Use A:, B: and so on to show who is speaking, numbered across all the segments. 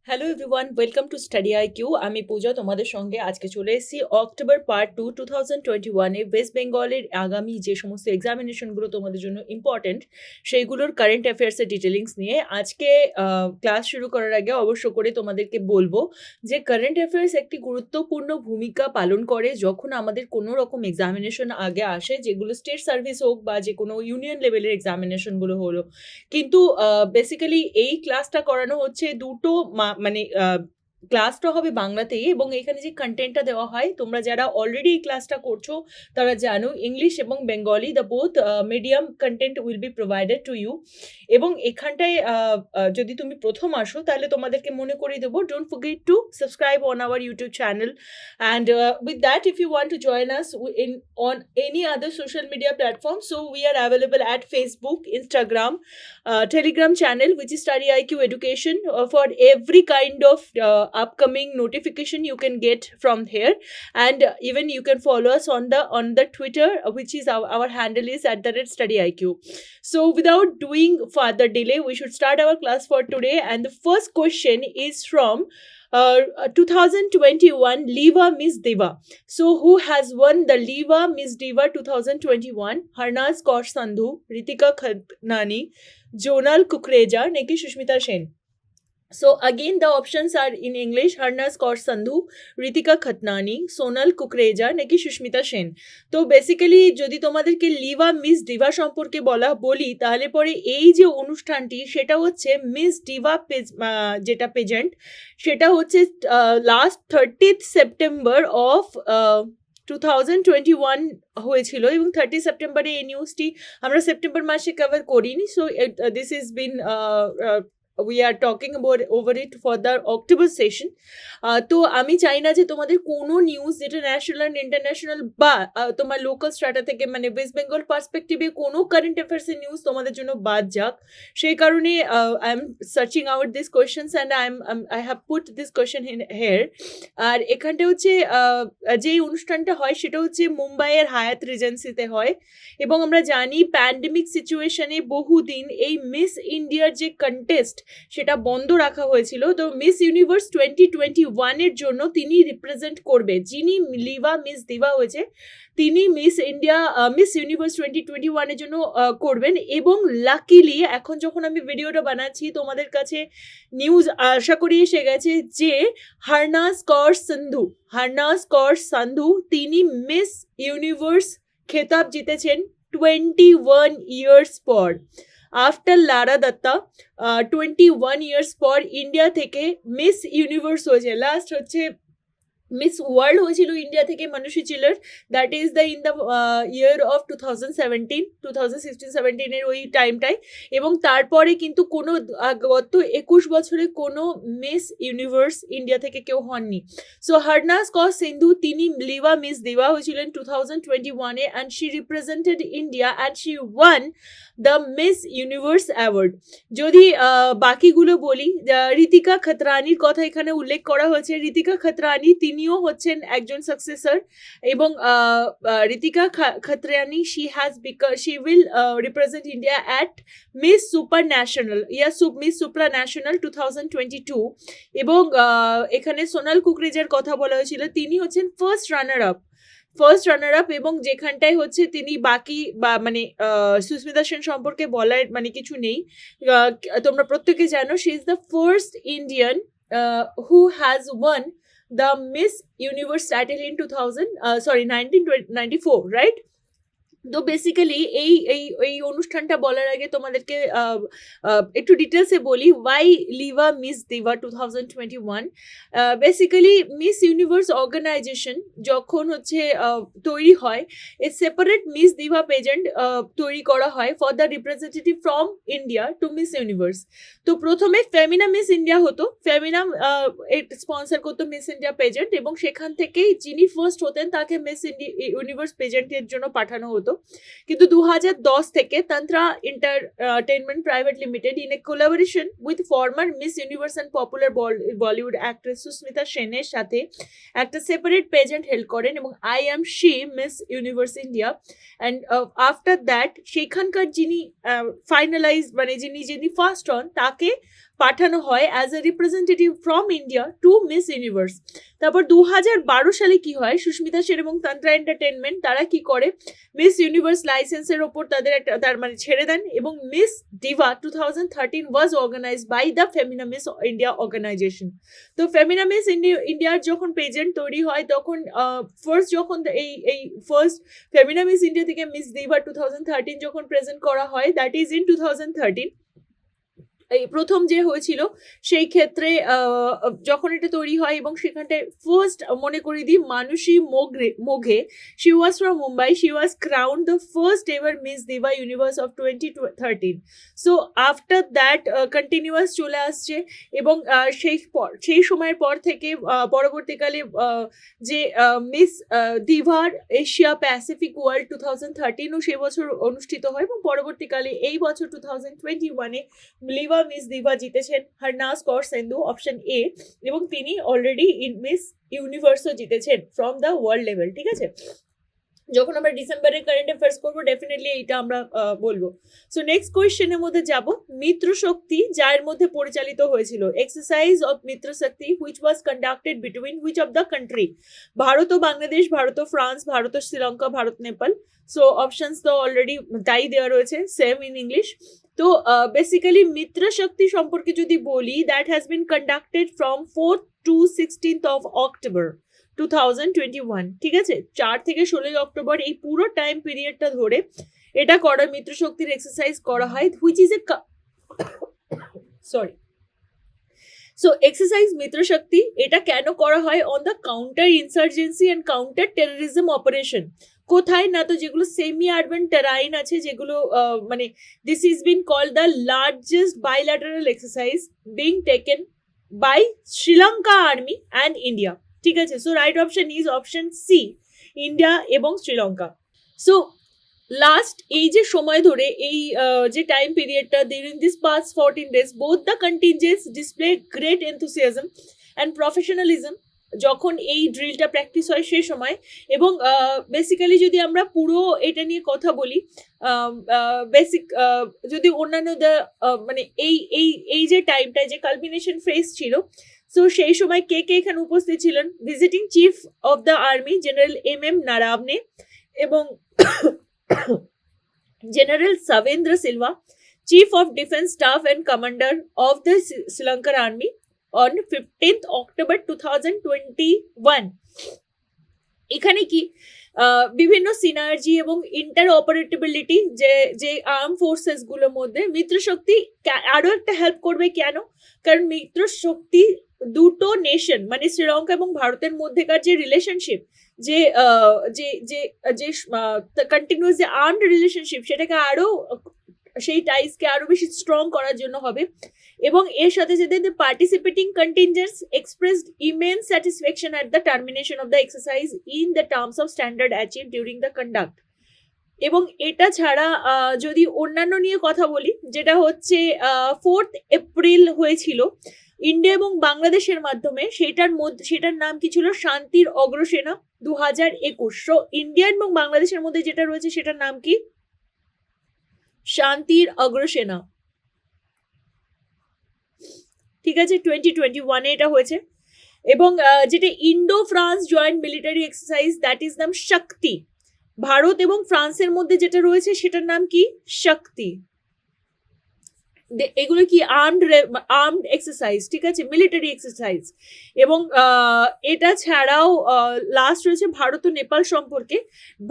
A: Hello everyone, welcome to Study IQ. আমি পূজা তোমাদের সঙ্গে আজকে চলে এসেছি অক্টোবর পার্ট 2021-এ ওয়েস্ট বেঙ্গলের আগামী যে সমস্ত এক্সামিনেশনগুলো তোমাদের জন্য ইম্পর্টেন্ট সেইগুলোর কারেন্ট অ্যাফেয়ার্সের ডিটেলিংস নিয়ে আজকে ক্লাস শুরু করার আগে অবশ্য করে তোমাদেরকে বলবো যে কারেন্ট অ্যাফেয়ার্স একটি গুরুত্বপূর্ণ ভূমিকা পালন করে যখন আমাদের কোনো রকম এক্সামিনেশন আগে আসে, যেগুলো স্টেট সার্ভিস হোক বা যে কোনো ইউনিয়ন লেভেলের এক্সামিনেশনগুলো হলো। কিন্তু বেসিক্যালি এই ক্লাসটা করানো হচ্ছে দুটো মানে ক্লাসটা হবে বাংলাতেই, এবং এখানে যে কন্টেন্টটা দেওয়া হয়, তোমরা যারা অলরেডি এই ক্লাসটা করছো তারা জানো ইংলিশ এবং Bengali the both medium content will be provided to you. এবং এখানটায় যদি তুমি প্রথম আসো তাহলে তোমাদেরকে মনে করিয়ে দেবো, don't forget to subscribe on our YouTube channel, and with that if you want to join us in on any other social media platform, so we are available at Facebook, Instagram, Telegram channel which is Study IQ Education. For every kind of upcoming notification you can get from here, and even you can follow us on the Twitter, which is our handle is @StudyIQ. So without doing further delay, we should start our class for today, and the first question is from 2021 Liva Miss Diva. So who has won the Liva Miss Diva 2021? Harnaz Kaur Sandhu, Ritika Khatnani, Jonal Kukreja, Neki Shushmita Sen. So again the options are in English: Harnaz Kaur Sandhu, Ritika Khatnani, Sonal Kukreja, Neki Shushmita Sen. তো basically যদি তোমাদেরকে Liva miss Diva সম্পর্কে বলি তাহলে পরে এই যে অনুষ্ঠানটি সেটা হচ্ছে মিস ডিভা যেটা পেজেন্ট, সেটা হচ্ছে লাস্ট 30th সেপ্টেম্বর অফ 2021 হয়েছিল, এবং 30 সেপ্টেম্বরে এই নিউজটি আমরা সেপ্টেম্বর মাসে কভার করিনি। So this is bin we are talking about over it for the October session. তো আমি চাই না যে তোমাদের কোনো নিউজ যেটা ন্যাশনাল অ্যান্ড ইন্টারন্যাশনাল বা তোমার লোকাল স্ট্র্যাটা থেকে, মানে ওয়েস্ট বেঙ্গল পার্সপেক্টিভে কোনো কারেন্ট অ্যাফেয়ার্সের নিউজ তোমাদের জন্য বাদ যাক। সেই কারণে I am searching out this questions and I have put this question in here. আর এখানটা হচ্ছে যেই অনুষ্ঠানটা হয় সেটা হচ্ছে মুম্বাইয়ের হায়াত রিজেন্সিতে হয়, এবং আমরা জানি প্যান্ডেমিক সিচুয়েশনে বহুদিন এই মিস ইন্ডিয়ার যে কন্টেস্ট সেটা বন্ধ রাখা হয়েছিল। তো মিস ইউনিভার্স 2021-এর জন্য তিনি রিপ্রেজেন্ট করবে, যিনি লিভা মিস দিভা হয়েছে তিনি মিস ইউনিভার্স 2021-এর জন্য করবেন। এবং লাকিলি এখন যখন আমি ভিডিওটা বানাচ্ছি তোমাদের কাছে নিউজ আশা করি এসে গেছে যে হারনাজ কর সান্ধু তিনি মিস ইউনিভার্স খেতাব জিতেছেন 21 ইয়ার্স পর। আফটার লারা দত্তা 21 ইয়ার্স পর ইন্ডিয়া থেকে মিস ইউনিভার্স হয়েছে। লাস্ট হচ্ছে মিস ওয়ার্ল্ড হয়েছিল ইন্ডিয়া থেকে Manushi Chhillar, that is the in the year of 2016-17 ওই টাইমটায়। এবং তারপরে কিন্তু কোনো গত 21 বছরে কোনো মিস ইউনিভার্স ইন্ডিয়া থেকে কেউ হননি। সো হারনাজ কর সিন্ধু তিনি লিভা মিস দিভা হয়েছিলেন 2021-এ, and she represented India and she won the Miss Universe award. যদি বাকিগুলো বলি, ঋতিকা খতরানির কথা এখানে উল্লেখ করা হয়েছে। ঋতিকা খতরানি তিনিও হচ্ছেন একজন সাকসেসর, এবং Ritika খতরানি she will represent India at Miss Supranational Miss Supranational 2022। এবং এখানে সোনাল কুকরেজার কথা বলা হয়েছিল, তিনি হচ্ছেন ফার্স্ট রানার আপ। এবং যেখানটায় হচ্ছে তিনি বাকি বা মানে সুস্মিতা সেন সম্পর্কে বলার মানে কিছু নেই, তোমরা প্রত্যেকে জানো she is the first Indian who has won the Miss Universe title in 1994, right? তো বেসিক্যালি এই অনুষ্ঠানটা বলার আগে তোমাদেরকে একটু ডিটেলসে বলি why Liva Miss Diva 2021। Basically Miss Universe organisation যখন হচ্ছে তৈরি হয়, a separate Miss Diva pageant তৈরি করা হয় for the representative from India to Miss Universe. তো প্রথমে ফেমিনা মিস ইন্ডিয়া হতো, ফেমিনা স্পন্সর করতো মিস ইন্ডিয়া পেজেন্ট, এবং সেখান থেকেই যিনি ফার্স্ট হতেন তাকে মিস ইউনিভার্স পেজেন্টের জন্য পাঠানো হতো। কিন্তু 2010 থেকে Tantra entertainment private limited in a collaboration with former Miss Universe and popular Bollywood actress Sushmita সেনের সাথে একটা সেপারেট পেজেন্ট হেল্ড করেন, এবং I am she Miss Universe India. And after that সেখানকার যিনি ফাইনালাইজ মানে যিনি ফার্স্ট হন তাকে পাঠানো হয় as a representative from India to Miss Universe. তারপর 2012 সালে কি হয়, সুস্মিতা সেন এবং তন্ত্রা এন্টারটেনমেন্ট তারা কি করে, মিস ইউনিভার্স লাইসেন্সের ওপর তাদের একটা তার মানে ছেড়ে দেন, এবং Miss Diva 2013 was organised by the Femina Miss India organisation. তো ফেমিনা মিস ইন্ডিয়ার যখন পেজেন্ট তৈরি হয় তখন ফার্স্ট যখন এই ফার্স্ট ফেমিনা মিস ইন্ডিয়া থেকে মিস ডিভা 2013 যখন প্রেজেন্ট করা হয়, দ্যাট ইজ ইন 2013। এই প্রথম যে হয়েছিল সেই ক্ষেত্রে যখন এটা তৈরি হয় এবং সেখানটায় ফার্স্ট মনে করি দিই Mansi Moghe, she was from Mumbai, she was crowned the first ever Miss Diva Universe of 2013। So after that continuous চলে আসছে, এবং সেই সময়ের পর থেকে পরবর্তীকালে যে মিস দিভার এশিয়া প্যাসিফিক ওয়ার্ল্ড 2013ও সে বছর অনুষ্ঠিত হয়, এবং পরবর্তীকালে এই বছর 2021-এ লিভা মিস দিভা জিতেছেন হরনাজ কৌর সিন্ধু, অপশন এ, এবং তিনি অলরেডি মিস ইউনিভার্সও জিতেছেন ফ্রম দ্য ওয়ার্ল্ড লেভেল। ঠিক আছে, যখন আমরা ডিসেম্বরে কারেন্ট অ্যাফেয়ার্স করবো ডেফিনেটলি এইটা আমরা বলবো। সো নেক্সট কোয়েশ্চেনের মধ্যে যাব, মিত্র শক্তি যার মধ্যে পরিচালিত হয়েছিল, exercise of Mitra Shakti which was conducted between which of the country, Bharat ও বাংলাদেশ, ভারত ও ফ্রান্স, ভারত ও শ্রীলঙ্কা, ভারত নেপাল। সো অপশনস তো অলরেডি তাই দেওয়া রয়েছে, সেম ইন ইংলিশ। তো বেসিক্যালি মিত্র শক্তি সম্পর্কে যদি বলি, that has been conducted from 4th to 16th of October 2021। ঠিক আছে, 4 থেকে 16 অক্টোবর এই পুরো টাইম পিরিয়ডটা ধরে এটা করা মিত্র শক্তির এক্সারসাইজ করা হয়, which is a sorry. So exercise Mitra Shakti এটা কেন করা হয়, on the counter insurgency and counter terrorism operation. কোথায় না, তো যেগুলো সেমি আরবান টেরাইন আছে, যেগুলো মানে this is been called the largest bilateral exercise being taken by Sri Lanka army and India. ঠিক আছে, so right option is option C, India এবং শ্রীলঙ্কা। সো লাস্ট এই যে সময় ধরে এই যে টাইম পিরিয়ডটা, during this past 14 days both the contingents display great enthusiasm and professionalism যখন এই ড্রিলটা প্র্যাকটিস হয় সেই সময়। এবং বেসিক্যালি যদি আমরা পুরো এটা নিয়ে কথা বলি, বেসিক যদি অন্যান্য মানে এই এই এই যে টাইমটায় যে কালমিনেশন ফেজ ছিল, সো সেই সময় কে কে এখানে উপস্থিত ছিলেন, visiting chief of the army general MM নারাবনে এবং General Savendra Silva, Chief of Defence Staff and Commander of the Sri Lankan Army on 15th October 2021। এখানে কি বিভিন্ন সিনার্জি এবং ইন্টার অপারেটেবিলিটি যে আর্ম ফোর্সেস গুলোর মধ্যে মিত্র শক্তি আরো একটা হেল্প করবে। কেন? কারণ মিত্র শক্তি দুটো নেশন মানে শ্রীলঙ্কা এবং ভারতের মধ্যেকার যে রিলেশনশিপ, যে কন্টিনিউয়াস যে আর্মড রিলেশনশিপ, সেটাকে আরো সেই টাইসকে আরো বেশি স্ট্রং করার জন্য হবে। এবং এর সাথে সাথে the participating contingents expressed immense satisfaction at the termination of the exercise in the terms of standard achieve during the conduct. এবং এটা ছাড়া যদি অন্যান্য নিয়ে কথা বলি, যেটা হচ্ছে 4th এপ্রিল হয়েছিল ইন্ডিয়া এবং বাংলাদেশের মাধ্যমে, সেটার নাম কি ছিল, শান্তির অগ্রসেনা 2021। সো ইন্ডিয়া এবং বাংলাদেশের মধ্যে যেটা রয়েছে সেটার নাম কি, শান্তির অগ্রসেনা। ঠিক আছে, 2021-এ এটা হয়েছে। এবং যেটা Indo France joint military exercise, that is নাম শক্তি। ভারত এবং ফ্রান্সের মধ্যে যেটা রয়েছে সেটার নাম কি, শক্তি। এগুলো কি আর্মড এক্সারসাইজ, ঠিক আছে, মিলিটারি এক্সারসাইজ। এবং এটা ছাড়াও লাস্ট রয়েছে ভারত ও নেপাল সম্পর্কে।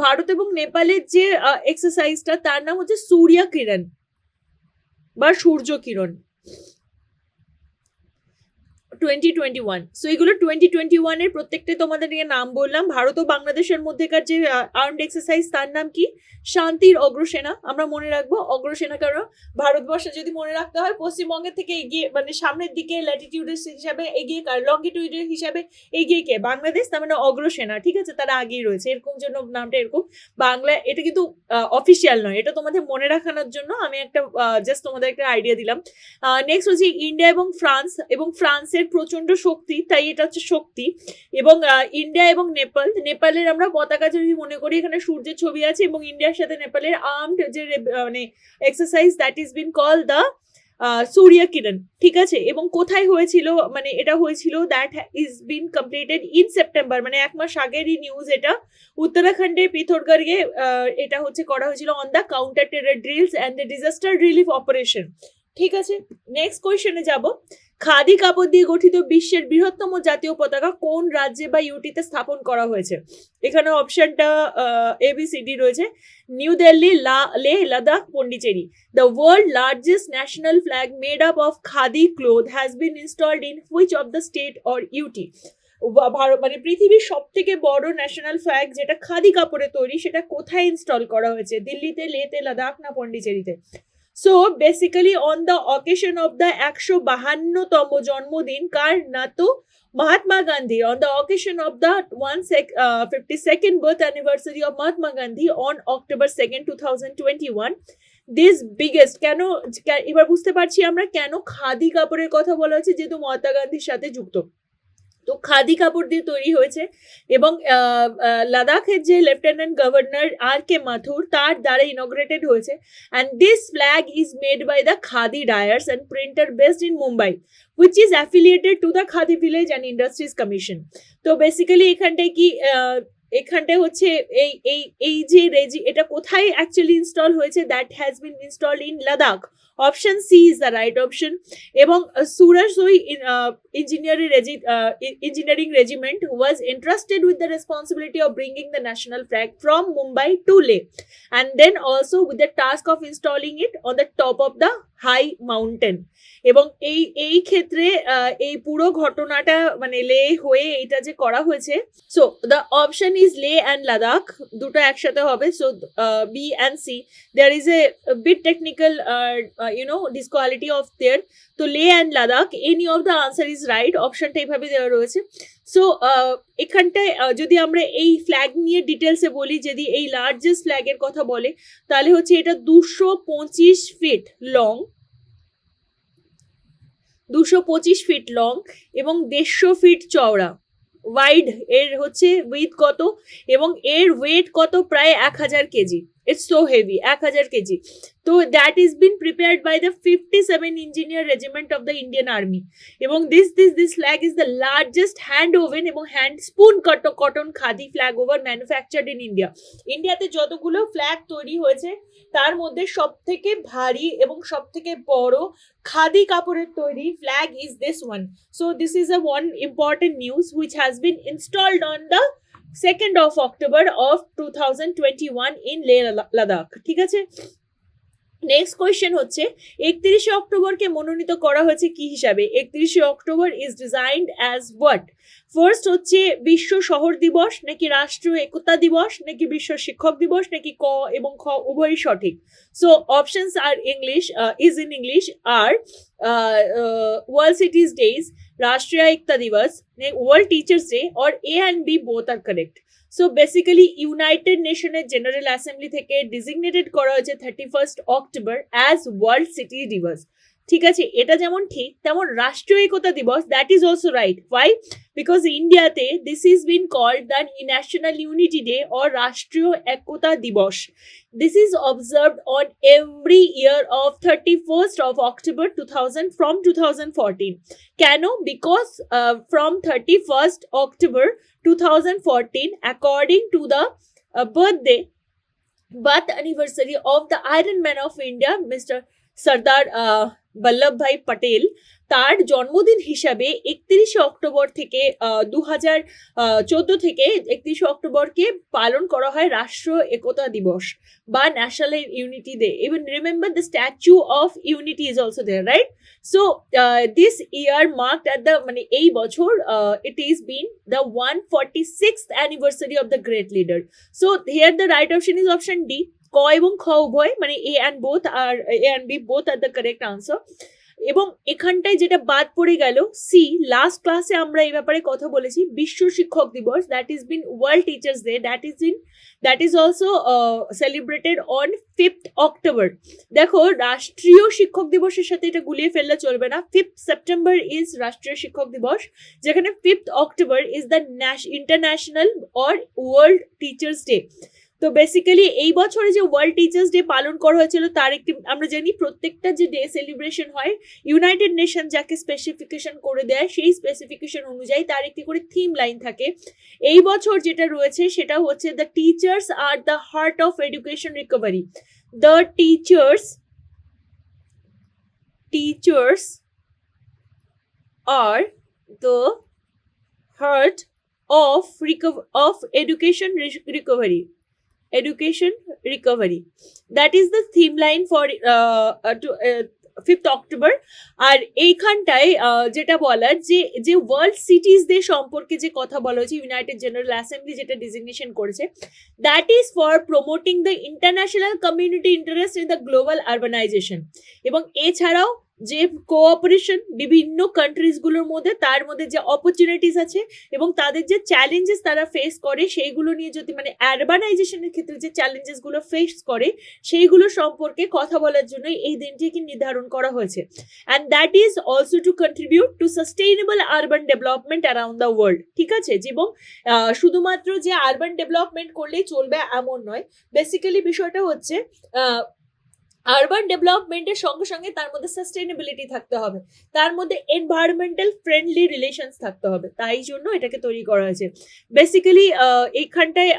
A: ভারত এবং নেপালের যে এক্সারসাইজটা তার নাম হচ্ছে সূর্য কিরণ বা সূর্য কিরণ 2021। সো এগুলো 2021-এর প্রত্যেকটাই তোমাদের নিয়ে নাম বললাম। ভারত ও বাংলাদেশের মধ্যেকার যে আর্মড এক্সারসাইজ তার নাম কি, শান্তির অগ্রসেনা। আমরা মনে রাখবো অগ্রসেনা, কারণ ভারতবর্ষে যদি মনে রাখতে হয় পশ্চিমবঙ্গের থেকে এগিয়ে মানে সামনের দিকে ল্যাটিটিউডের হিসাবে এগিয়ে, লঙ্গিটিউডের হিসাবে এগিয়ে কে, বাংলাদেশ, তার মানে অগ্রসেনা। ঠিক আছে, তারা আগেই রয়েছে, এরকম জন্য নামটা এরকম। বাংলা এটা কিন্তু অফিসিয়াল নয়, এটা তোমাদের মনে রাখানোর জন্য আমি একটা জাস্ট তোমাদের একটা আইডিয়া দিলাম। নেক্সট হচ্ছে ইন্ডিয়া এবং ফ্রান্স, এবং ফ্রান্সের প্রচন্ড শক্তি, তাই এটা হচ্ছে শক্তি। এবং ইন্ডিয়া এবং নেপালের আমরা পতাকা যদি মনে করি, এখানে সূর্যের ছবি আছে, এবং ইন্ডিয়ার সাথে নেপালের আর্মড যে মানে exercise, that is been call the Surya Kiran, ঠিক আছে। এবং কোথায় হয়েছিল, মানে এটা হয়েছিল that is been completed in September, মানে 1 মাস আগেরই নিউজ এটা। উত্তরাখণ্ডের পিথোরগড়ে এটা হচ্ছে করা হয়েছিল on the counter terror drills and the disaster relief operation, ঠিক আছে। নেক্সট কোয়েশ্চেনে যাব। খাদি কাপড় দিয়ে গঠিত বিশ্বের বৃহত্তম জাতীয় পতাকা কোন রাজ্যে বা ইউটিতে স্থাপন করা হয়েছে? এখানে অপশনটা ABCD রয়েছে, নিউ দিল্লি, লে, Ladakh, Pondicherry. The world largest national flag made up of khadi cloth has been installed in which of the state or UT? Bharat মানে পৃথিবীর সব থেকে বড় ন্যাশনাল ফ্ল্যাগ যেটা খাদি কাপড়ে তৈরি, সেটা কোথায় ইনস্টল করা হয়েছে? দিল্লিতে, লেতে, লাদাখ না পন্ডিচেরিতে? So basically on the occasion of the 152তম জন্মদিন কার? না তো Mahatma Gandhi. On the occasion of the 152nd birth anniversary of Mahatma Gandhi on October 2nd, 2021, this biggest, কেন এবার বুঝতে পারছি আমরা কেন খাদি কাপড়ের কথা বলা হচ্ছে, যেহেতু মহাত্মা গান্ধীর সাথে যুক্ত। তো খাদি কাপড় দিয়ে তৈরি হয়েছে এবং লাদাখের যে লেফটেন্যান্ট গভর্নর RK মাথুর, তার দ্বারা ইনগ্রেটেড হয়েছে। And this flag is made by the khadi dyers and printer based in Mumbai, which is affiliated to the Khadi Village and Industries Commission. তো বেসিক্যালি এখানটায় কি এখানটায় হচ্ছে এই এই এই যে এটা কোথায় অ্যাকচুয়ালি ইনস্টল হয়েছে? That has been installed in Ladakh. Option C is the right option. এবং সুরাসই engineering regiment was entrusted with the responsibility of bringing the national flag from Mumbai to Leh, and then also with the task of installing it on the top of the high mountain. এবং এই ক্ষেত্রে এই পুরো ঘটনাটা মানে লে হয়ে এটা যে করা হয়েছে, সো দ্য অপশন ইজ লে অ্যান্ড লাদাখ, দুটো একসাথে হবে। So B and C, there is a bit technical disquality of there. তো লে and Ladakh, any of the answer is right. অপশনটা এইভাবে দেওয়া রয়েছে। সো এখানটায় যদি আমরা এই ফ্ল্যাগ নিয়ে ডিটেলসে বলি, যদি এই লার্জেস্ট ফ্ল্যাগের কথা বলে, তাহলে হচ্ছে এটা 225 ফিট লং, 225 ফিট লং এবং 150 ফিট চওড়া। ওয়াইড এর হচ্ছে উইথ কত এবং এর ওয়েট কত? প্রায় 1000 KG. It's so heavy, 1000 KG. তো that is been prepared by the 57 engineer regiment of the Indian army. এবং this flag is the largest hand woven এবং hand spun cotton khadi flag over manufactured in India. ইন্ডিয়াতে যতগুলো flag তৈরি হয়েছে তার মধ্যে সব থেকে ভারী এবং সব থেকে বড় খাদি কাপড়ের তৈরি flag is this one. So this is a one important news which has been installed on the 2nd of October of 2021 in Leh Ladakh, ঠিক আছে। নেক্সট কোয়েশ্চেন হচ্ছে 31শে অক্টোবরকে মনোনীত করা হয়েছে কি হিসাবে? 31শে October is designed as what? First হচ্ছে বিশ্ব শহর দিবস, নাকি রাষ্ট্রীয় একতা দিবস, নাকি বিশ্ব শিক্ষক দিবস, নাকি ক এবং খ উভয়ই সঠিক। সো অপশনস আর ইংলিশ, ইজ ইন ইংলিশ আর world cities days, Rashtriya Ekta Diwas, World Teachers Day, or A and B both are correct. So basically United নেশনের জেনারেল অ্যাসেম্বলি থেকে ডিজিগনেটেড করা হয়েছে 31st October as world city দিবস, ঠিক আছে। এটা যেমন ঠিক তেমন Rashtriya Ekta Diwas, that is also right. Why? Because ইন্ডিয়াতে this is been called the national unity day or Rashtriya Ekta দিবস। This is observed on every year of 31st of October 2000 from 2014. কেন? Because from 31st October 2014, according to the birth anniversary of the Iron Man of India, Mr. Sardar Vallabhbhai Patel, তার জন্মদিন হিসাবে 31শে October থেকে 2014 থেকে 31শে অক্টোবরকে পালন করা হয় রাষ্ট্রীয় একতা দিবস বা national unity day. Even remember the statue of unity is also there, right? So this year marked at the মানে এই বছর it is been the 146th anniversary of the great leader. So here the right option is option D, ক এবং খ উভয়, মানে A and B both are the correct answer. এবং এখানটায় যেটা বাদ পড়ে গেল সি, লাস্ট ক্লাসে আমরা এই ব্যাপারে কথা বলেছি, বিশ্ব শিক্ষক দিবস, that is bin world Teachers day, that is also celebrated on 5th October. দেখো রাষ্ট্রীয় শিক্ষক দিবসের সাথে এটা গুলিয়ে ফেললে চলবে না। 5th সেপ্টেম্বর ইজ রাষ্ট্রীয় শিক্ষক দিবস, যেখানে 5th October is the international or world Teachers day. তো বেসিক্যালি এই বছরে যে ওয়ার্ল্ড টিচার্স ডে পালন করা হয়েছিল তার একটি আমরা জানি প্রত্যেকটা যে ডে সেলিব্রেশন হয় ইউনাইটেড নেশন যাকে স্পেসিফিকেশন করে দেয় সেই স্পেসিফিকেশন অনুযায়ী তার একটি করে থিম লাইন থাকে। এই বছর যেটা রয়েছে সেটা হচ্ছে the teachers are the heart of education recovery. The teachers are the heart of education recovery. That is the theme line for 5th October. আর এইখানটায় যেটা বলার যে ওয়ার্ল্ড সিটিজ ডে সম্পর্কে যে কথা বলা হয়েছে ইউনাইটেড জেনারেল অ্যাসেম্বলি যেটা ডিজিগনেশন করেছে, that is for promoting the international community interest in the global urbanisation. এবং এছাড়াও যে কোঅপারেশন বিভিন্ন কান্ট্রিজগুলোর মধ্যে, তার মধ্যে যে অপরচুনিটিস আছে এবং তাদের যে চ্যালেঞ্জেস তারা ফেস করে সেইগুলো নিয়ে যদি মানে আরবানাইজেশনের ক্ষেত্রে যে চ্যালেঞ্জেসগুলো ফেস করে সেইগুলো সম্পর্কে কথা বলার জন্য এই দিনটিকে নির্ধারণ করা হয়েছে। And that is also two contribute to sustainable urban development around the world. ঠিক আছে, এবং শুধুমাত্র যে আরবান ডেভেলপমেন্ট করলেই চলবে এমন নয়, বেসিক্যালি বিষয়টা হচ্ছে আরবান ডেভেলপমেন্টের সঙ্গে সঙ্গে তার মধ্যে সাস্টেইনেবিলিটি থাকতে হবে, তার মধ্যে এনভায়রনমেন্টাল ফ্রেন্ডলি রিলেশনস থাকতে হবে, তাই জন্য এটাকে তৈরি করা হয়েছে। বেসিক্যালি এইখানটায়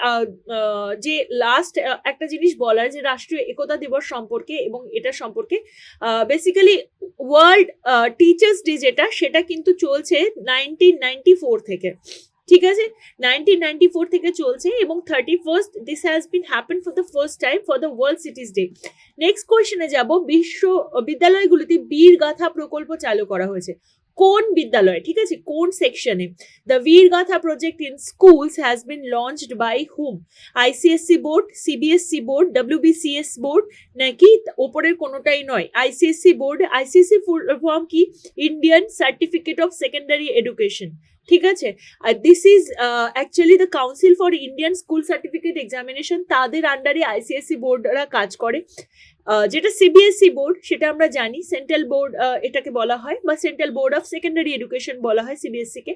A: যে লাস্ট একটা জিনিস বলার যে রাষ্ট্রীয় একতা দিবস সম্পর্কে এবং এটা সম্পর্কে বেসিক্যালি ওয়ার্ল্ড টিচার্স ডে যেটা সেটা কিন্তু চলছে 1994 থেকে। ঠিক আছে, 1994 থেকে চলছে এবং 31st this has been happen for the first time for the world cities day. Next কোয়েশ্চেনে যাব, বিদ্যালয়গুলিতে বীর গাথা প্রকল্প চালু করা হয়েছে কোন বিদ্যালয়ে? ঠিক আছে, কোন সেকশনে? The Veer Gatha project in schools has been launched by hmm? ICSC board, CBSC board, WBCS board, নাকি ওপরের কোনোটাই নয়? ICSC board. ICSC full form কি? Indian certificate of secondary education. ঠিক আছে, আর this is actually the council for Indian school certificate examination, তাদের আন্ডারে আইসিএসসি বোর্ডরা কাজ করে। যেটা সিবিএসই বোর্ড সেটা আমরা জানি সেন্ট্রাল বোর্ড এটাকে বলা হয়, বা central board of secondary education বলা হয় CBSE K.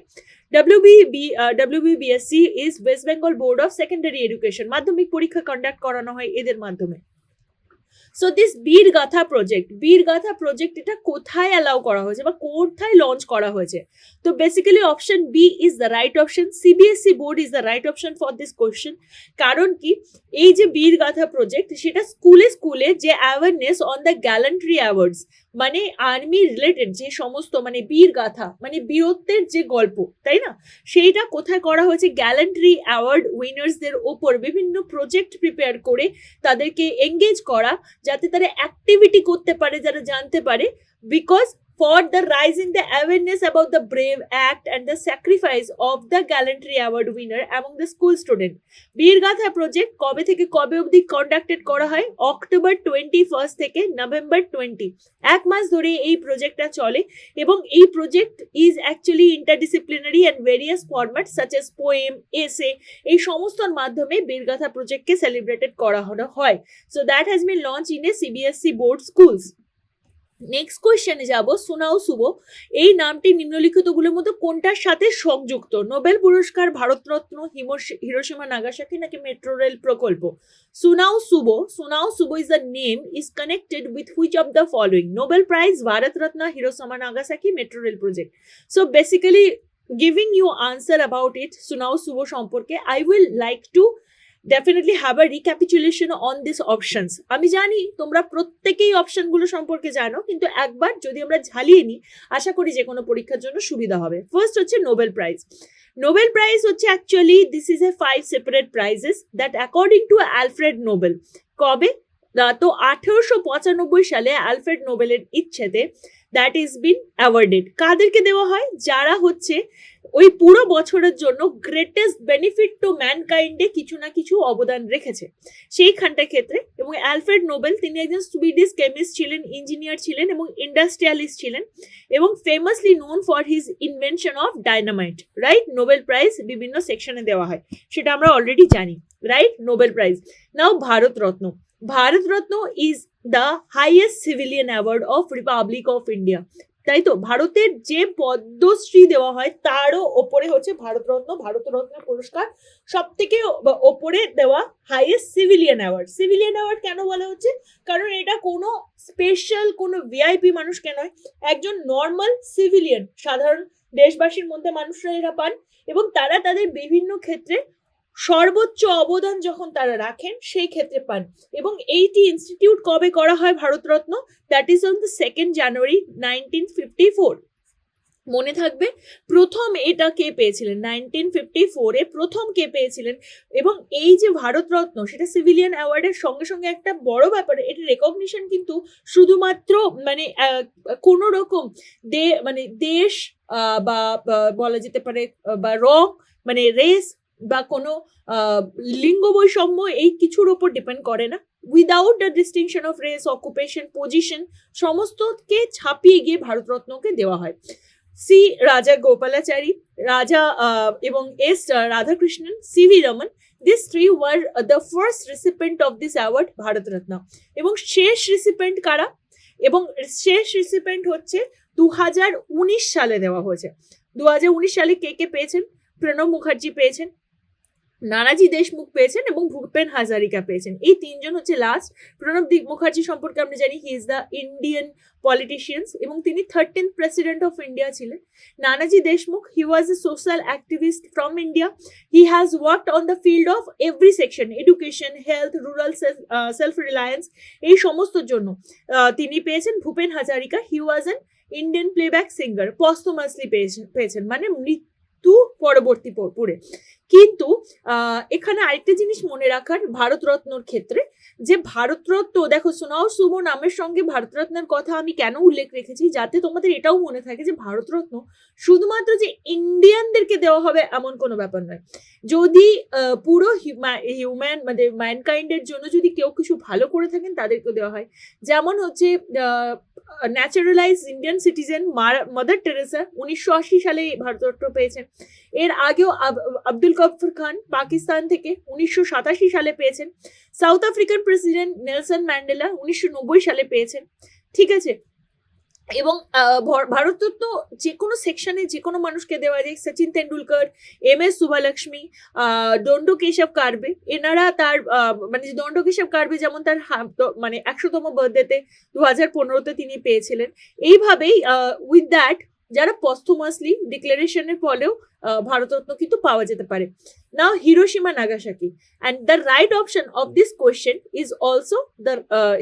A: ডব্লিউবিবিএসসি is West Bengal board of secondary education, মাধ্যমিক পরীক্ষা কন্ডাক্ট করানো হয় এদের মাধ্যমে। সো দিস বীর গাথা প্রজেক্ট এটা কোথায় অ্যালাউ করা হয়েছে বা কোথায় লঞ্চ করা হয়েছে? তো basically option B is the right option, CBSE board is the right option for this question. কারণ কি, এই যে বীর গাথা প্রজেক্ট সেটা স্কুলে যে awareness on the gallantry awards, মানে আর্মি রিলেটেড যে সমস্ত মানে বীর গাথা মানে বীরত্বের যে গল্প, তাই না, সেইটা কোথায় করা হয়েছে? গ্যালান্ট্রি অ্যাওয়ার্ড উইনার্সদের ওপর বিভিন্ন প্রজেক্ট প্রিপেয়ার করে তাদেরকে এঙ্গেজ করা, যাতে তারা অ্যাক্টিভিটি করতে পারে, যারা জানতে পারে, because for the raising the awareness about the brave act and the sacrifice of the gallantry award winner among the school student. বীর গাথা প্রজেক্ট কবে থেকে কবে অবধি কন্ডাক্টেড করা হয়? অক্টোবর 21 থেকে নভেম্বর 20, এক মাস ধরে এই প্রজেক্টটা চলে এবং এই project is actually interdisciplinary and various format such as poem, এসে, এই সমস্তর মাধ্যমে বীর গাথা প্রজেক্টকে সেলিব্রেটেড করা হয়। So that has been launch in a CBSE board schools. Next কোয়েশ্চেনে যাব, সুনাও সুবো এই নামটি নিম্নলিখিতগুলোর মধ্যে কোনটার সাথে সংযুক্ত? নোবেল পুরস্কার, ভারতরত্ন, হিরোশিমা নাগাসাকি, নাকি মেট্রো রেল প্রকল্প? Sunao Tsuboi is the name is connected with which of the following? Nobel prize, Bharat Ratna, Hiroshima Nagasaki, metro rail project. So basically giving you answer about it, Sunao Tsuboi সম্পর্কে, I will like to definitely have a recapitulation on these options. আমি জানি তোমরা প্রত্যেকেই অপশনগুলো সম্পর্কে জানো, কিন্তু একবার যদি আমরা ঝালিয়ে নিই আশা করি যে কোনো পরীক্ষার জন্য সুবিধা হবে। ফার্স্ট হচ্ছে নোবেল প্রাইজ হচ্ছে actually this is a 5 separate prizes that according to Alfred Nobel. কবে? তো 1895 সালে অ্যালফ্রেড নোবেলের ইচ্ছেতে দ্যাট ইজ বিন অ্যাওয়ার্ডেড। কাদেরকে দেওয়া হয়? যারা হচ্ছে ওই পুরো বছরের জন্য গ্রেটেস্ট বেনিফিট টু ম্যানকাইন্ডে কিছু না কিছু অবদান রেখেছে সেইখানটার ক্ষেত্রে। এবং অ্যালফ্রেড নোবেল তিনি একজন সুইডিশ কেমিস্ট ছিলেন, ইঞ্জিনিয়ার ছিলেন এবং ইন্ডাস্ট্রিয়ালিস্ট ছিলেন এবং ফেমাসলি known for his invention of dynamite. Right, Nobel prize বিভিন্ন সেকশনে দেওয়া হয়, সেটা আমরা অলরেডি জানি। Right, Nobel prize. Now Bharat Ratna is the highest civilian award of Republic of India. তাই তো ভারতের যে পদ্মশ্রী দেওয়া হয় তারও ওপরে হচ্ছে ভারতরত্ন পুরস্কার, সব থেকে ওপরে দেওয়া হাইয়েস্ট সিভিলিয়ান অ্যাওয়ার্ড কেন বলা হচ্ছে? কারণ এটা কোনো স্পেশাল কোনো ভিআইপি মানুষকে নয়, একজন নর্মাল সিভিলিয়ান সাধারণ দেশবাসীর মধ্যে মানুষরা এরা পান, এবং তারা তাদের বিভিন্ন ক্ষেত্রে সর্বোচ্চ অবদান যখন তারা রাখেন সেই ক্ষেত্রে পান। এবং এইটি ইনস্টিটিউট কবে করা হয় Bharat Ratna? That is on the 2nd জানুয়ারি 1954। মনে থাকবে প্রথম এটা কে পেয়েছিলেন 1954-এ, প্রথম কে পেয়েছিলেন। এবং এই যে ভারতরত্ন সেটা সিভিলিয়ান অ্যাওয়ার্ডের সঙ্গে সঙ্গে একটা বড় ব্যাপার, এটা রেকগনিশন কিন্তু শুধুমাত্র মানে কোনো রকম দেশ বা বলা যেতে পারে বা রং মানে রেস বা কোনো লিঙ্গ বৈষম্য এই কিছুর ওপর ডিপেন্ড করে না। Without the distinction of race, occupation, position সমস্তকে ছাপিয়ে গিয়ে ভারতরত্নকে দেওয়া হয়। সি রাজা গোপালাচারী, রাজা এবং S Radhakrishnan, CV Raman, this three were the first recipient of this award Bharat Ratna. এবং শেষ রিসিপেন্ট কারা? এবং শেষ রিসিপেন্ট হচ্ছে 2019 সালে দেওয়া হয়েছে। 2019 সালে কে কে পেয়েছেন? প্রণব মুখার্জি পেয়েছেন, নানাজি দেশমুখ পেয়েছেন এবং ভূপেন হাজারিকা পেয়েছেন। এই তিনজন হচ্ছে লাস্ট। প্রণব মুখার্জি সম্পর্কে আমরা জানি he is the Indian politicians এবং তিনি 13th প্রেসিডেন্ট অফ ইন্ডিয়া ছিলেন। Nanaji Deshmukh, he was a social activist from India. He has worked on the field of every section, education, health, rural self reliance, এই সমস্তর জন্য তিনি পেয়েছেন। Bhupen Hazarika, he was an Indian playback singer, posthumously পেয়েছেন মানে মৃত্যু পরবর্তী পরে। কিন্তু এখানে আরেকটা জিনিস মনে রাখার ভারতরত্নর ক্ষেত্রে, যে ভারতরত্ন দেখো সুনাও সুবো নামের সঙ্গে ভারতরত্নের কথা আমি কেন উল্লেখ রেখেছি, যাতে তোমাদের এটাও মনে থাকে যে ভারতরত্ন শুধুমাত্র যে ইন্ডিয়ানদেরকে দেওয়া হবে এমন কোনো ব্যাপার নয়। যদি পুরো হিউম্যান মানে ম্যানকাইন্ডের জন্য যদি কেউ কিছু ভালো করে থাকেন তাদেরকে দেওয়া হয়। যেমন হচ্ছে naturalise Indian citizen mother Teresa 1980 সালে ভারতরত্ন পেয়েছেন। এর আগেও আব্দুল গফর খান পাকিস্তান থেকে 1987 সালে পেয়েছেন। South African president Nelson Mandela 1990 সালে পেয়েছেন। ঠিক আছে, এবং ভারতরত্ন যে কোনো সেকশনে যে কোনো মানুষকে দেওয়া যায়। সচিন তেন্ডুলকর, MS সুভালক্ষ্মী, দণ্ড কেশব কার্বে, এনারা তার মানে দণ্ড কেশব কার্বে যেমন তার মানে 100তম বার্থডেতে 2015-তে তিনি পেয়েছিলেন। এইভাবেই উইথ দ্যাট যারা পস্থুমাসলি ডিক্লারেশনের ফলেও ভারতরত্ন কিন্তু পাওয়া যেতে পারে। Now Hiroshima Nagasaki, and the right option of this question is also the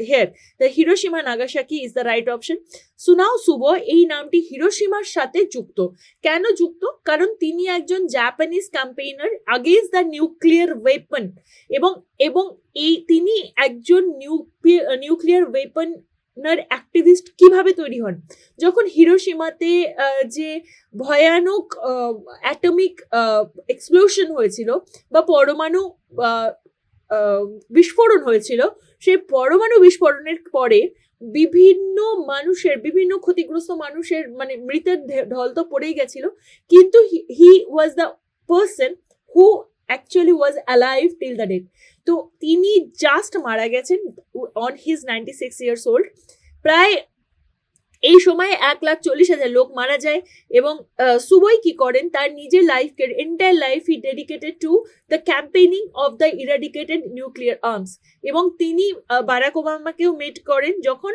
A: here the Hiroshima Nagasaki is the right option. সুনাও সুবো এই নামটি হিরোশিমার সাথে যুক্ত। কেন যুক্ত? কারণ তিনি একজন Japanese campaigner against the nuclear weapon, এবং এই তিনি একজন নিউক্লিয়ার ওয়েপন অ্যাক্টিভিস্ট কিভাবে তৈরি হন? যখন হিরোশিমাতে যে ভয়ানক অ্যাটমিক এক্সপ্লোশন হয়েছিল বা পরমাণু বিস্ফোরণ হয়েছিল, সেই পরমাণু বিস্ফোরণের পরে বিভিন্ন ক্ষতিগ্রস্ত মানুষের মানে মৃতের ঢল তো পড়েই গেছিল, কিন্তু he was the person who actually was alive till the death. তো তিনি জাস্ট মারা গেছেন অন হিজ 96 years old। প্রায় এই সময় 1,40,000 লোক মারা যায়, এবং সুবোই কি করেন, তার নিজের লাইফকে entire life he dedicated to the campaigning of the eradicated nuclear arms. এবং তিনি বারাক ওবামাকেও মিট করেন যখন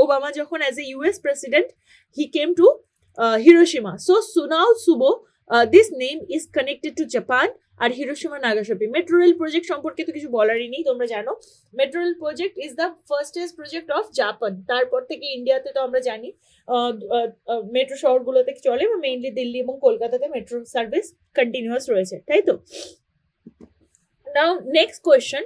A: ওবামা যখন as a US president he came to Hiroshima. So Sunao Tsuboi this name is connected to Japan আর Hiroshima Nagasaki. Metro rail project সম্পর্কে তো কিছু বলারই নেই, তোমরা জানো metro rail project is the firstest project of Japan. তারপর থেকে ইন্ডিয়াতে তো আমরা জানি মেট্রো শহরগুলোতে চলে, বা মেইনলি দিল্লি এবং কলকাতাতে মেট্রো সার্ভিস কন্টিনিউয়াস রয়েছে, তাই তো। নাও নেক্সট কোয়েশ্চেন,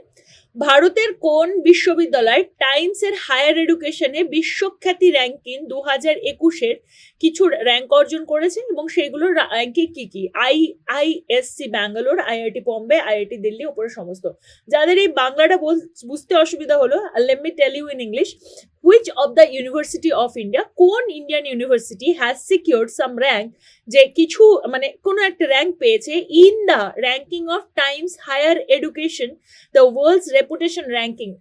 A: ভারতের কোন বিশ্ববিদ্যালয় টাইমসের হায়ার এডুকেশনে বিশ্বখ্যাতি র্যাঙ্কিং 2021-এর কিছু র্যাঙ্ক অর্জন করেছে, এবং সেগুলোর র্যাঙ্কিং কি কি? IISc Bangalore, IIT Bombay, IIT Delhi, ওপরে সমস্ত। যাদের এই বাংলাটা বুঝতে অসুবিধা হলো, let me tell you in English. which of the University of India, কোন Indian university has secured some rank, যে কিছু মানে কোনো একটা র্যাঙ্ক পেয়েছে in the ranking of Times Higher Education, the world's reputation ranking.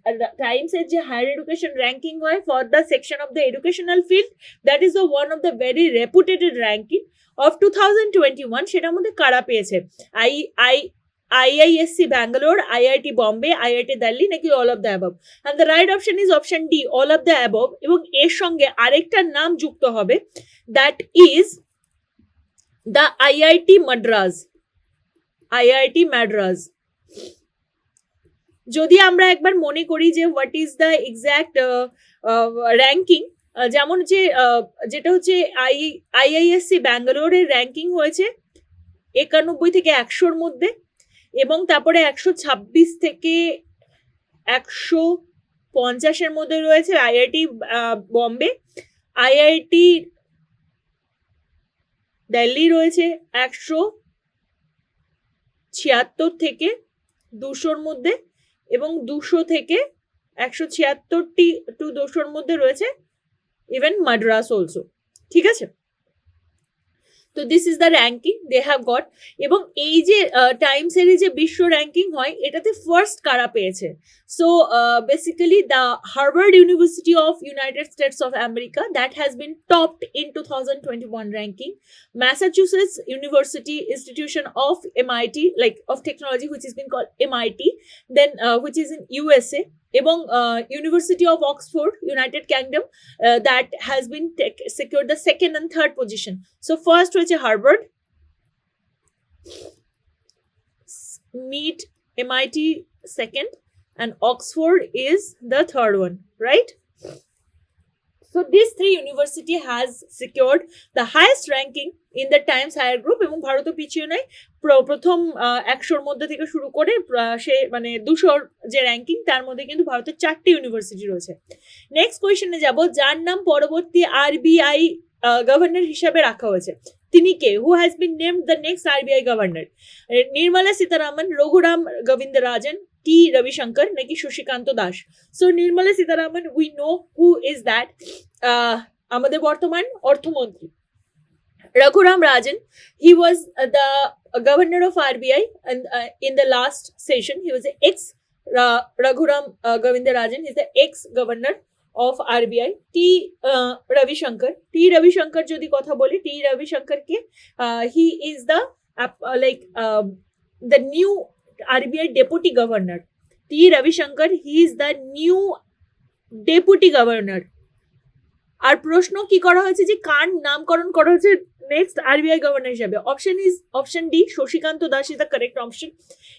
A: Times এর যে higher education ranking হয় for the section of the educational field, that is the one of the very reputed ranking of 2021. সেটার মধ্যে কারা পেয়েছে? IISc Bangalore, IIT Bombay, IIT Delhi নাকি all of the above? And the right option is option D, all of the above. এবং এর সঙ্গে আরেকটা নাম যুক্ত হবে, that is the IIT Madras. IIT Madras. যদি আমরা একবার মনে করি যে what is the exact ranking, যেমন যে যেটা হচ্ছে আইআইএসসি ব্যাঙ্গালোরের র্যাঙ্কিং হয়েছে 91 থেকে 100-র মধ্যে, এবং তারপরে 126 থেকে 150-এর মধ্যে রয়েছে আইআইটি বম্বে, আইআইটি দিল্লি রয়েছে 176 থেকে 200-র মধ্যে, এবং 200 থেকে 176 টু 200-র মধ্যে রয়েছে ইভেন মাদ্রাস অলসো। ঠিক আছে, তো this is the ranking they have got. এবং এই যে টাইমসের যে বিশ্ব র্যাঙ্কিং হয় এটাতে ফার্স্ট কারা পেয়েছে? So basically the Harvard university of United states of America, that has been topped in 2021 ranking. Massachusetts University Institution of MIT, like of technology, which has been called MIT, then which is in USA, এবং University of Oxford, United Kingdom, that has been secured the second and third position. So first হয়েছে Harvard, meet MIT second, and Oxford is the third one, right? So these three university has secured the highest ranking in the Times Higher Group, এবং ভারতও পিছিয়ে নেই। প্রথম 100-র মধ্যে থেকে শুরু করে সে মানে 200-র যে র্যাঙ্কিং তার মধ্যে কিন্তু ভারতের 4টি ইউনিভার্সিটি রয়েছে। নেক্সট কোয়েশ্চেনে যাব, যার নাম পরবর্তী আরবিআই গভর্নর হিসাবে রাখা হয়েছে, তিনি কে? Who has been named the next RBI governor? Nirmala Sitharaman, Raghuram Govindarajan, T Ravishankar নাকি Shaktikanta Das? So Nirmala Sitharaman, we know who is that, আমাদের বর্তমান অর্থমন্ত্রী। Raghuram Rajan, he was the governor of RBI, and in the last session he was the ex Raghuram Govindarajan, he is the ex governor of RBI. T Ravishankar jodi kotha boli, T Ravishankar ke he is the the new RBI deputy governor. T Ravishankar, he is the new deputy governor. আর প্রশ্ন কি করা হয়েছে যে কার নামকরণ করা হয়েছে next RBI governor হিসাবে? Option D, Shashikanta Das is the correct option.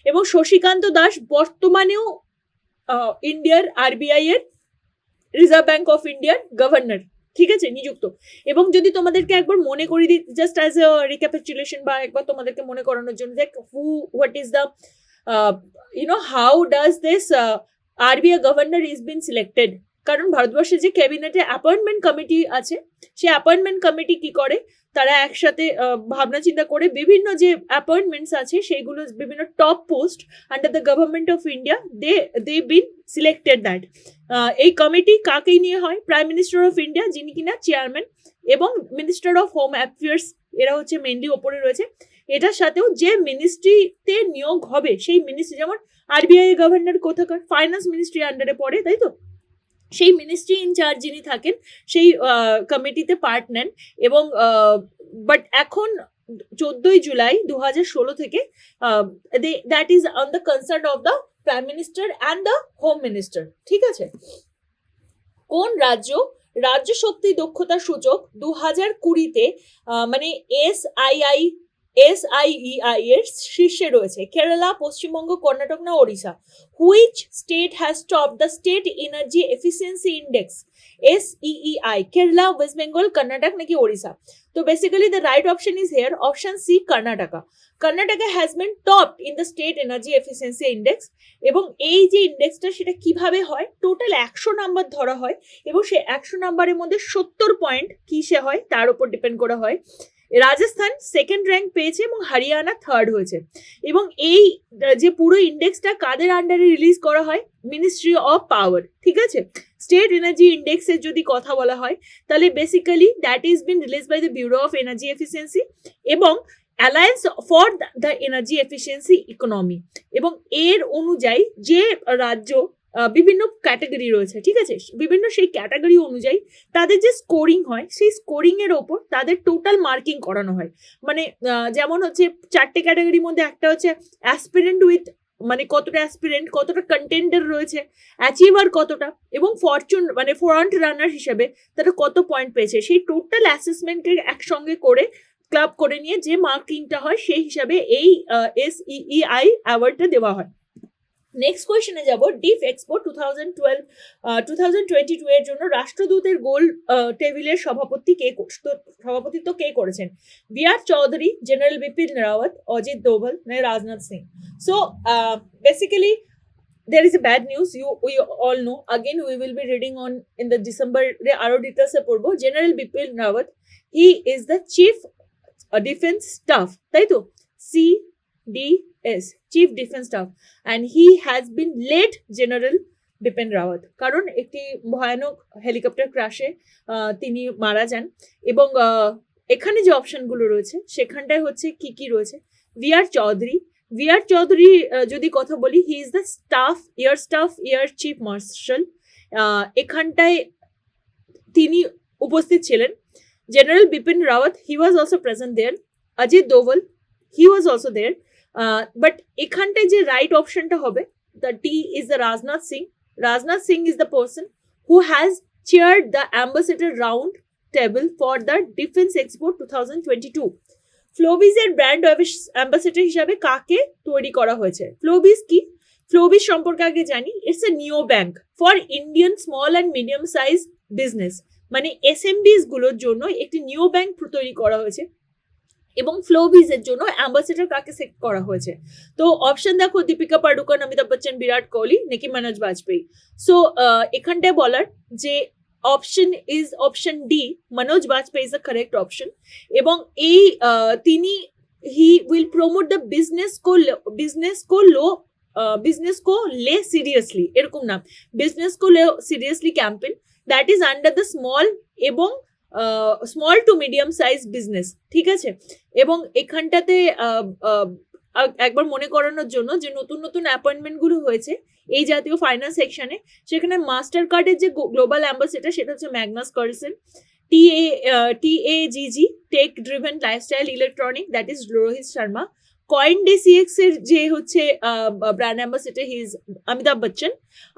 A: এবং শশীকান্ত দাস বর্তমানেও ইন্ডিয়ার আরবিআই এর, রিজার্ভ ব্যাংক অফ ইন্ডিয়ার গভর্নর, ঠিক আছে, নিযুক্ত। এবং যদি তোমাদেরকে একবার মনে করিয়ে দিই, জাস্ট অ্যাজ এ রিক্যাপিচুলেশন, বা একবার তোমাদেরকে মনে করানোর জন্য, যে what is the how does this RBI governor is been selected. কারণ ভারতবর্ষে যে ক্যাবিনেটে অ্যাপয়েন্টমেন্ট কমিটি আছে, সেই অ্যাপয়েন্টমেন্ট কমিটি কি করে, তারা একসাথে ভাবনা চিন্তা করে বিভিন্ন যে অ্যাপয়েন্টমেন্টস আছে সেইগুলো, বিভিন্ন top post under the government of India, they been selected that. এই কমিটি কাকেই নিয়ে হয়? প্রাইম মিনিস্টার অফ ইন্ডিয়া, যিনি কিনা চেয়ারম্যান, এবং মিনিস্টার অফ হোম অ্যাফেয়ার্স, এরা হচ্ছে মেনলি ওপরে রয়েছে। এটার সাথেও যে মিনিস্ট্রিতে নিয়োগ হবে সেই মিনিস্ট্রি, যেমন আরবিআই গভর্নর কোথাকার? ফাইন্যান্স মিনিস্ট্রি আন্ডারে পড়ে, তাই তো? সেই মিনিস্ট্রি ইনচার্জ যিনি থাকেন সেই কমিটিতে পার্ট নেন। এবং বাট এখন 14 জুলাই 2016 থেকে that is on the concern of the prime minister and the home minister. ঠিক আছে, কোন রাজ্য রাজ্য শক্তি দক্ষতা সূচক 2020-তে মানে SIEI এর শীর্ষে রয়েছে? কেরালা, পশ্চিমবঙ্গ, কর্ণাটক না Odisha? Which state has top the state energy efficiency index, SEEI? Kerala, west Bengal, Karnataka নাকি ওড়িশা? তো basically the right option is here option C, Karnataka. Karnataka has been topped in the state energy efficiency index. এবং এই যে ইন্ডেক্সটা, সেটা কিভাবে হয়? টোটাল 100 নাম্বার ধরা হয়, এবং সেই 100 নাম্বারের মধ্যে 70 পয়েন্ট কিসে হয় তার উপর ডিপেন্ড করা হয়। রাজস্থান সেকেন্ড র্যাঙ্ক পেয়েছে এবং হরিয়ানা থার্ড হয়েছে। এবং এই যে পুরো ইন্ডেক্সটা কাদের আন্ডারে রিলিজ করা হয়, মিনিস্ট্রি অফ পাওয়ার, ঠিক আছে। স্টেট এনার্জি ইন্ডেক্সের যদি কথা বলা হয় তাহলে basically that is been release by the bureau of energy efficiency এবং alliance for the energy efficiency economy. এবং এর অনুযায়ী যে রাজ্য বিভিন্ন ক্যাটাগরি রয়েছে, ঠিক আছে, বিভিন্ন সেই ক্যাটাগরি অনুযায়ী তাদের যে স্কোরিং হয় সেই স্কোরিং এর ওপর তাদের টোটাল মার্কিং করানো হয়। মানে যেমন হচ্ছে 4টে ক্যাটাগরির মধ্যে একটা হচ্ছে অ্যাসপিরেন্ট উইথ, মানে কতটা অ্যাসপিরেন্ট, কতটা কন্টেন্ডার রয়েছে, অ্যাচিভার কতটা, এবং ফরচুন মানে ফ্রন্ট রানার হিসেবে তারা কত পয়েন্ট পেয়েছে, সেই টোটাল অ্যাসেসমেন্টকে একসঙ্গে করে ক্লাব করে নিয়ে যে মার্কিংটা হয় সেই হিসাবে এই SEEI অ্যাওয়ার্ডটা দেওয়া হয়। নেক্সট কোয়েশ্চেনে যাব, ডিফ এক্সপো 2022 এর জন্য রাষ্ট্রদূতের গোল টেবিলের সভাপতিত্ব কে করেছেন? BR Chaudhary, general Bipin Rawat, Ajit Doval, Rajnath Singh. So basically there is a bad news, we all know. Again we will be reading on in the December re aro details e porbo. General Bipin Rawat, he is the chief defense staff, তাই তো, CDS, chief defense staff, and he has been late General Bipin Rawat কারণ একটি ভয়ানক helicopter ক্র্যাশে তিনি মারা যান। এবং এখানে যে অপশনগুলো রয়েছে সেখানটায় হচ্ছে কি কি রয়েছে, বিআর চৌধুরী যদি কথা বলি, he is the air chief marshal, এখানটায় তিনি উপস্থিত ছিলেন। General Bipin Rawat, he was also present there. Ajit Doval, he was also there. But এখানটায় যে রাইট অপশনটা হবে, the T is the Rajnath Singh is the person who has chaired the ambassador round table for the defence expo 2022। ফ্লোবিজের brand ambassador হিসাবে কাকে তৈরি করা হয়েছে? ফ্লোবিজ কি? ফ্লোবিজ সম্পর্কে আগে জানি, ইটস এ নিও bank for Indian small and medium size business, মানে এসএমবিস গুলোর জন্য একটি নিও ব্যাংক তৈরি করা হয়েছে। এবং ফ্লোবিজের জন্য অ্যাম্বাসেডর কাকে সিলেক্ট করা হয়েছে? তো অপশন দেখো, দীপিকা পাডুকোন, অমিতাভ বচ্চন, বিরাট কোহলি, নাকি মনোজ বাজপেয়ী। সো এখানটায় বলার যে option D, Manoj Bajpayee is the correct option. এবং এই তিনি he will promote the business কো লে সিরিয়াসলি, এরকম নাম, বিজনেস কো লে seriously campaign that is under the small to medium size business, ঠিক আছে। এবং এখানটাতে একবার মনে করানোর জন্য যে নতুন নতুন অ্যাপয়েন্টমেন্ট গুলো হয়েছে এই জাতীয় ফাইন্যান্স সেকশনে, সেখানে মাস্টার কার্ডের যে গ্লোবাল অ্যাম্বাসেডর সেটা হচ্ছে Magnus Carlsen. TAGG, tech driven lifestyle electronic, that is Rohit Sharma. CoinDCX এর যে হচ্ছে brand ambassador, he is Amitabh Bachchan.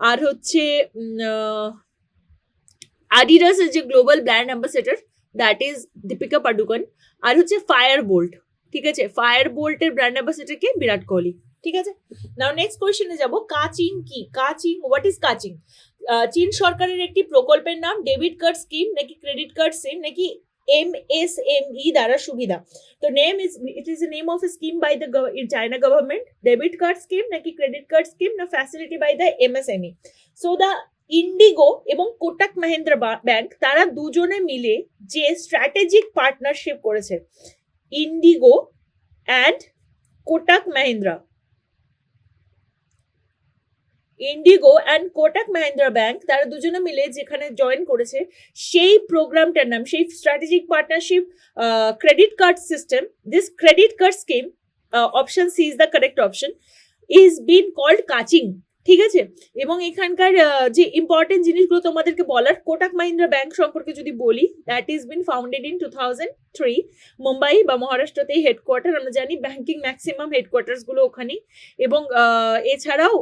A: আর হচ্ছে Adidas এর যে global brand ambassador, that is Deepika Padukone. আর হচ্ছে ফায়ারবোল্ট, ঠিক আছে, ফায়ারবোল্টের ব্র্যান্ড অ্যাম্বাসেডর কে? বিরাট কোহলি, ঠিক আছে। নাও নেক্সট কোয়েশ্চেনে যাব, কাচিং কি? What is Kaching? চীন সরকারের একটি প্রকল্পের নাম, ডেবিট কার্ড স্কিম নাকি ক্রেডিট কার্ড স্কিম নাকি MSME দ্বারা সুবিধা? তো it is the name of a scheme by the China government, debit card scheme নাকি ক্রেডিট কার্ড স্কিম না facility by the MSME। So the IndiGo এবং Kotak Mahindra bank তারা দুজনে মিলে যে স্ট্র্যাটেজিক পার্টনারশিপ করেছে, IndiGo and Kotak Mahindra bank তারা দুজনে মিলে যেখানে জয়েন করেছে, সেই প্রোগ্রামটার নাম, সেই strategic partnership credit card system, this credit card scheme, option C is the correct option, is been called Kaching, ঠিক আছে। এবং এখানকার যে ইম্পর্টেন্ট জিনিসগুলো তোমাদেরকে বলার, কোটাক মাহিন্দ্রা ব্যাংক সম্পর্কে যদি বলি, that is bin founded in 2003, Mumbai বা মহারাষ্ট্রতেই হেডকোয়ার্টার, আমরা জানি ব্যাংকিং ম্যাক্সিমাম হেডকোয়ার্টার্স গুলো ওখানেই। এবং এছাড়াও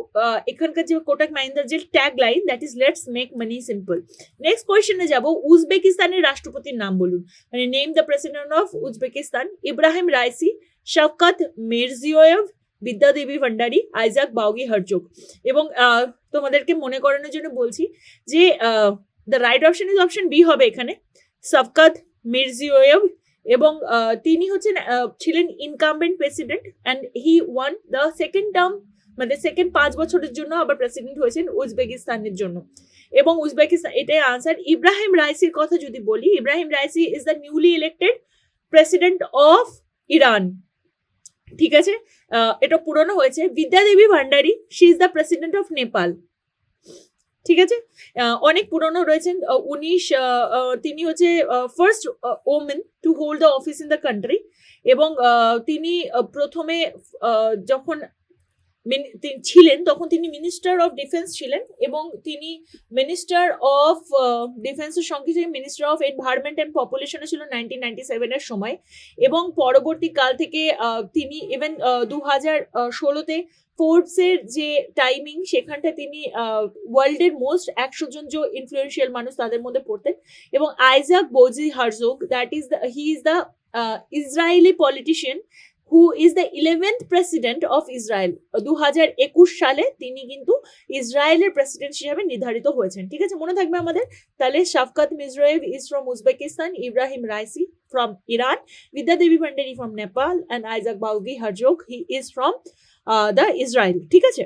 A: এখানকার যে কোটাক মাহিন্দ্রার যে tag line, that is let's make money simple. Next কোয়েশ্চেনে যাব, উজবেকিস্তানের রাষ্ট্রপতির নাম বলুন, মানে name the president of Uzbekistan. Ebrahim Raisi, Shavkat Mirziyoyev, Bidya Devi Bhandari, Isaac Bougie হারজোগ। এবং তোমাদেরকে মনে করানোর জন্য বলছি যে the right option is option B হবে এখানে, শওকত মিরজিয়োয়েভ। এবং তিনি ছিলেন incumbent president and he won the second term, মানে সেকেন্ড 5 বছরের জন্য আবার প্রেসিডেন্ট হয়েছেন উজবেকিস্তানের জন্য। এবং উজবেকিস্তান, এটাই আনসার। ইব্রাহিম রাইসির কথা যদি বলি, Ebrahim Raisi is the newly elected president of Iran, ঠিক আছে, এটা পুরনো হয়েছে। Bidya Devi Bhandari, she is the president of Nepal, ঠিক আছে, অনেক পুরনো রয়েছেন। তিনি হচ্ছে first women to hold the office in the country, এবং তিনি প্রথমে যখন ছিলেন তখন তিনি মিনিস্টার অফ ডিফেন্স ছিলেন, এবং তিনি মিনিস্টার অফ ডিফেন্সের সঙ্গে সঙ্গে মিনিস্টার অফ এনভায়রনমেন্ট অ্যান্ড পপুলেশনে ছিল 1997 সময়, এবং পরবর্তীকাল থেকে তিনি ইভেন 2016-তে ফোর্বসের যে টাইমিং সেখানটা তিনি ওয়ার্ল্ডের মোস্ট 100 জন যে ইনফ্লুয়েন্সিয়াল মানুষ তাদের মধ্যে পড়তেন। এবং Isaac Bougie Herzog, that is he is the Israeli politician who is the 11th president of Israel. 2021 সালে তিনি কিন্তু ইসরায়েলের প্রেসিডেন্ট হিসাবে নির্ধারিত হয়েছেন, ঠিক আছে, মনে থাকবে আমাদের। তাহলে শাফকাত মিজরায়েভ is from Uzbekistan, Ebrahim Raisi from Iran, Bidya Devi Bhandari from Nepal, and Isaac Bougie Herzog he is from the Israel, ঠিক আছে।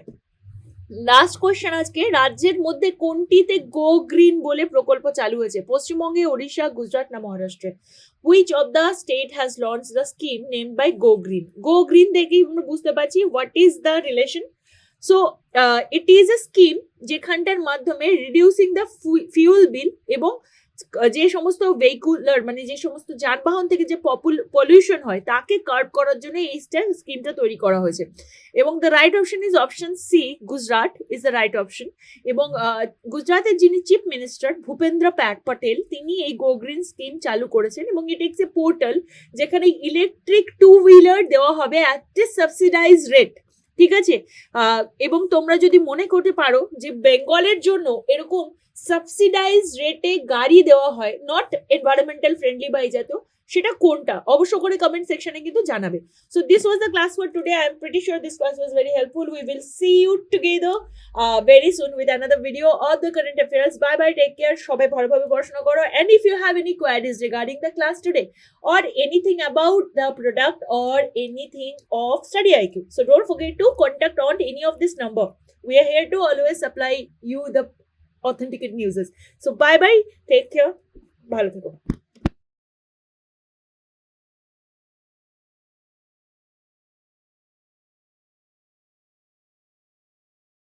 A: লাস্ট কোয়েশ্চেন আজকে, রাজ্যের মধ্যে কোনটিতে গো গ্রিন বলে প্রকল্প চালু হয়েছে? পশ্চিমবঙ্গে, ওড়িশা, গুজরাট না মহারাষ্ট্রে? Which of the state has launch the scheme named by go green? Go green দেখেই আমরা বুঝতে পারছি what is the relation. So it is a scheme যেখানটার মাধ্যমে রিডিউসিং দ্য ফিউল বিল, এবং যে সমস্ত ভেহিকুলার মানে যে সমস্ত যানবাহন থেকে যে পলিউশন হয় তাকে কার্ব করার জন্য এই স্কিমটা তৈরি করা হয়েছে। এবং the right option is option C, Gujarat is the right option. এবং গুজরাটের যিনি চিফ মিনিস্টার ভূপেন্দ্র প্যাটেল, তিনি এই গো গ্রিন স্কিম চালু করেছেন, এবং ইট ইজ এ পোর্টাল যেখানে ইলেকট্রিক 2 হুইলার দেওয়া হবে অ্যাট এ সাবসিডাইজ রেট, ঠিক আছে। এবং তোমরা যদি মনে করতে পারো যে বেঙ্গলের জন্য এরকম সাবসিডাইজ রেটে গাড়ি দেওয়া হয়, নট এনভায়রনমেন্টাল ফ্রেন্ডলি বা এই জাতীয়, সেটা কোনটা অবশ্য করে কমেন্ট সেকশনে কিন্তু জানাবে। So this was the class for today. I am pretty sure this class was very helpful. We will see you together very soon with another video of the current affairs. Bye bye, take care, সবাই ভালোভাবে পড়াশোনা করো। And if you have any queries regarding the class today or anything about the product or anything of Study IQ, so don't forget to contact on any of this number. We are here to always supply you the authenticate news. So bye bye, take care, ভালো থেকো।